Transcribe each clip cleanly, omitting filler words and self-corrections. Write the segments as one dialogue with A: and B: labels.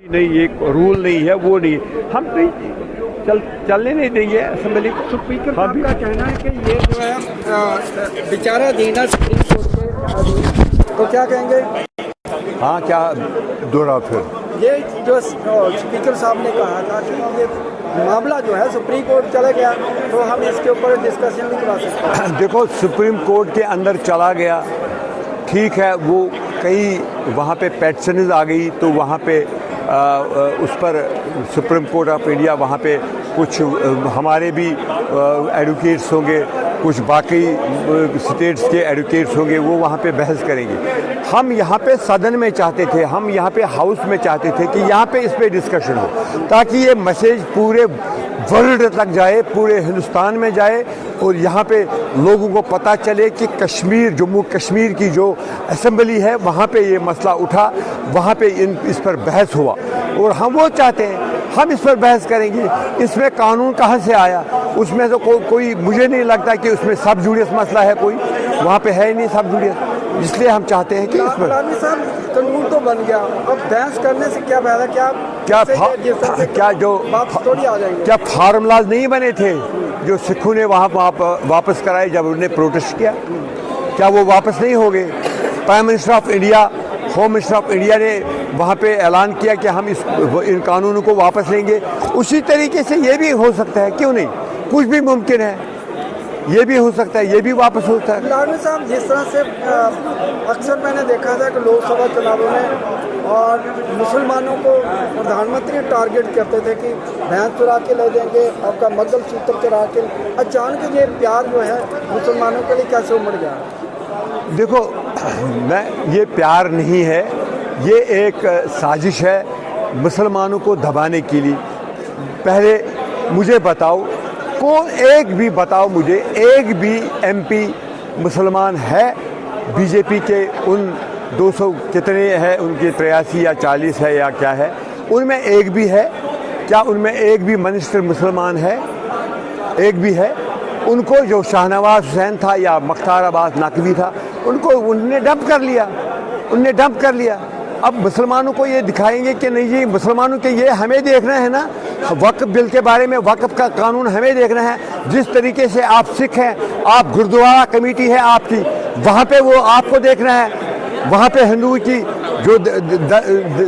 A: नहीं, ये रूल नहीं है, वो नहीं है, हम नहीं चलने नहीं देंगे असेंबली को।
B: स्पीकर साहब का कहना है कि ये जो है विचाराधीन है सुप्रीम कोर्ट के अधीन, तो क्या कहेंगे?
C: हाँ, क्या दोहरा फिर?
B: ये जो स्पीकर साहब ने कहा था कि ये मामला जो है सुप्रीम कोर्ट चला गया, तो हम इसके ऊपर डिस्कशन नहीं करा सकते।
C: देखो, सुप्रीम कोर्ट के अंदर चला गया, ठीक है, वो कई वहाँ पे पैटिशनर्स आ गई, तो वहाँ पे उस पर सुप्रीम कोर्ट ऑफ इंडिया वहाँ पे कुछ हमारे भी एडवोकेट्स होंगे, कुछ बाकी स्टेट्स के एडवोकेट्स होंगे, वो वहाँ पे बहस करेंगे। हम यहाँ पे सदन में चाहते थे, हम यहाँ पे हाउस में चाहते थे कि यहाँ पे इस पे डिस्कशन हो, ताकि ये मैसेज पूरे वर्ल्ड तक जाए, पूरे हिंदुस्तान में जाए, और यहाँ पे लोगों को पता चले कि कश्मीर, जम्मू कश्मीर की जो असेंबली है वहाँ पे ये मसला उठा, वहाँ पे इस पर बहस हुआ, और हम वो चाहते हैं, हम इस पर बहस करेंगे। इसमें कानून कहाँ से आया? उसमें तो कोई मुझे नहीं लगता कि उसमें सब जुडियस मसला है, कोई वहाँ पे है ही नहीं सब जुडियस, इसलिए हम चाहते हैं कि इसमें
B: कानून तो बन गया, अब बहस करने से क्या फायदा? क्या जो थोड़ी आ जाएंगे?
C: क्या फार्मूलाज नहीं बने थे जो सिखों ने वहाँ वापस कराए जब उन्होंने प्रोटेस्ट किया? क्या वो वापस नहीं हो गए? Prime minister of India, home minister of India ने वहाँ पे ऐलान किया कि हम इन कानूनों को वापस लेंगे। उसी तरीके से ये भी हो सकता है, क्यों नहीं? कुछ भी मुमकिन है, ये भी हो सकता है, ये भी वापस हो सकता है।
B: लालू साहब, जिस तरह से अक्सर मैंने देखा था कि लोकसभा चुनावों में और मुसलमानों को प्रधानमंत्री टारगेट करते थे कि भैंस चुरा के ले देंगे, आपका मंगलसूत्र चुरा के, अचानक ये प्यार जो है मुसलमानों के लिए कैसे उमड़ गया?
C: देखो, ये प्यार नहीं है, ये एक साजिश है मुसलमानों को दबाने के लिए। पहले मुझे बताओ, एक भी बताओ मुझे, एक भी एमपी मुसलमान है बीजेपी के? उन 200 कितने हैं उनके, 83 या 40 है या क्या है, उनमें एक भी है क्या? उनमें एक भी मिनिस्टर मुसलमान है? एक भी है? उनको जो शाहनवाज हुसैन था या मुख्तार अब्बास नकवी था, उनको उनने डंप कर लिया, उनने डंप कर लिया। अब मुसलमानों को ये दिखाएंगे कि नहीं जी, मुसलमानों के ये हमें देखना है ना, वक्फ बिल के बारे में, वक्फ का कानून हमें देखना है। जिस तरीके से आप सिख हैं, आप गुरुद्वारा कमेटी है आपकी, वहाँ पे वो आपको देखना है। वहाँ पे हिंदू की जो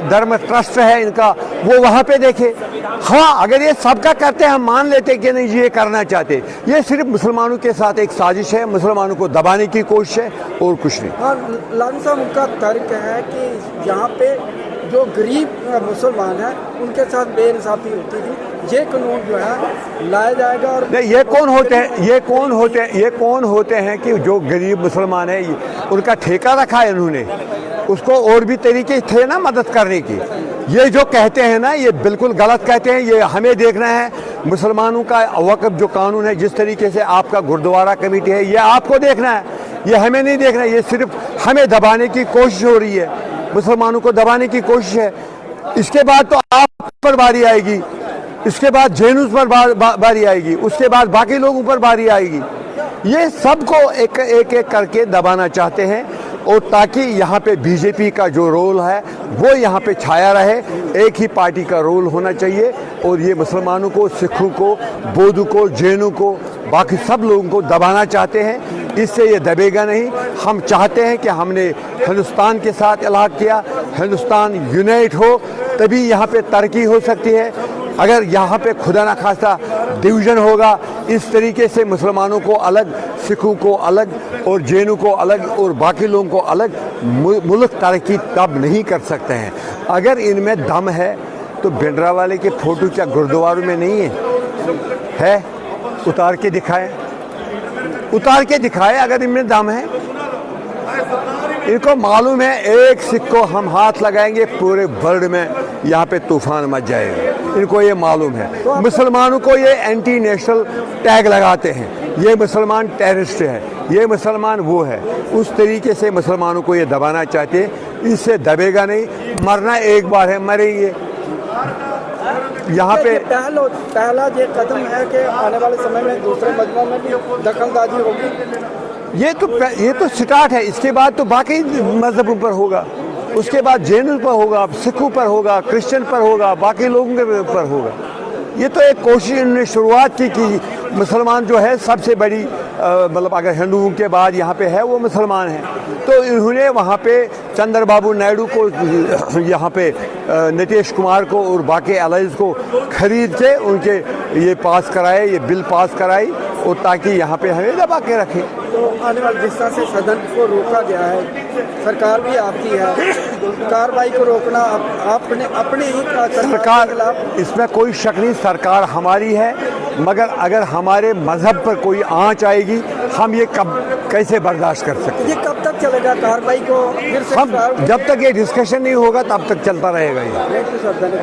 C: धर्म ट्रस्ट है इनका, वो वहाँ पे देखे। हाँ, अगर ये सबका करते हैं, हम मान लेते कि नहीं जी ये करना चाहते। ये सिर्फ मुसलमानों के साथ एक साजिश है, मुसलमानों को दबाने की कोशिश है, और कुछ नहीं।
B: और लालू साहब, उनका तर्क है कि यहाँ पे जो गरीब मुसलमान हैं उनके साथ बेइंसाफी होती थी, ये कानून जो है लाया जाएगा। और
C: नहीं, ये कौन होते हैं कि जो गरीब मुसलमान है, उनका ठेका रखा है इन्होंने, उसको और भी तरीके थे ना मदद करने की। ये जो कहते हैं ना, ये बिल्कुल गलत कहते हैं। ये हमें देखना है मुसलमानों का वक्फ जो कानून है, जिस तरीके से आपका गुरुद्वारा कमेटी है, ये आपको देखना है, ये हमें नहीं देखना है। ये सिर्फ हमें दबाने की कोशिश हो रही है, मुसलमानों को दबाने की कोशिश है। इसके बाद तो आप पर बारी आएगी, इसके बाद जैनुस पर बारी आएगी, उसके बाद बाकी लोगों पर बारी आएगी। ये सबको एक एक करके दबाना चाहते हैं, और ताकि यहाँ पे बीजेपी का जो रोल है वो यहाँ पे छाया रहे। एक ही पार्टी का रोल होना चाहिए, और ये मुसलमानों को, सिखों को, बौद्धों को, जैनों को, बाकी सब लोगों को दबाना चाहते हैं। इससे ये दबेगा नहीं। हम चाहते हैं कि हमने हिंदुस्तान के साथ इलाक़ किया, हिंदुस्तान यूनाइट हो, तभी यहाँ पे तरक्की हो सकती है। अगर यहाँ पे खुदा न खास्ता डिवीज़न होगा, इस तरीके से मुसलमानों को अलग, सिखों को अलग, और जैनों को अलग, और बाकी लोगों को अलग, मुल्क तरक्की तब नहीं कर सकते हैं। अगर इनमें दम है तो भिंडरावाले के फ़ोटो क्या गुरुद्वारों में नहीं है? उतार के दिखाए, उतार के दिखाए अगर इनमें दम है। इनको मालूम है एक सिख को हम हाथ लगाएंगे, पूरे वर्ल्ड में यहाँ पे तूफान मच जाएगा। इनको ये मालूम है। मुसलमानों को ये एंटी नेशनल टैग लगाते हैं, ये मुसलमान टेररिस्ट है, ये मुसलमान वो है। उस तरीके से मुसलमानों को ये दबाना चाहते हैं। इससे दबेगा नहीं, मरना एक बार है, मरेंगे। यहाँ पे
B: पहला ये कदम है कि आने वाले समय में दूसरे मजमों में भी दखलंदाजी होगी।
C: ये तो स्टार्ट है, इसके बाद तो बाकी मजहबों पर होगा। उसके बाद जैनों पर होगा, सिखों पर होगा, क्रिश्चियन पर होगा, बाकी लोगों के पर होगा। ये तो एक कोशिश इन्होंने शुरुआत की कि मुसलमान जो है सबसे बड़ी मतलब अगर हिंदुओं के बाद यहाँ पे है वो मुसलमान है, तो इन्होंने वहाँ पे चंद्रबाबू नायडू को यहाँ पे नीतीश कुमार को और बाकी एलाइज को खरीद के उनके ये पास कराए, ये बिल पास कराई, और ताकि यहाँ पे हमें दबा के रखें।
B: तो आने वाले जिस तरह से सदन को रोका गया है, सरकार भी आपकी है, कार्रवाई को रोकना आपने अपने ही
C: सरकार, इसमें कोई शक नहीं, सरकार हमारी है, मगर अगर हमारे मजहब पर कोई आंच आएगी हम ये कब कैसे बर्दाश्त कर सकते हैं?
B: ये कब तक चलेगा कार्रवाई को? फिर से
C: हम जब तक ये डिस्कशन नहीं होगा तब तक चलता रहेगा ये।
B: थैंक यू सर, धन्यवाद।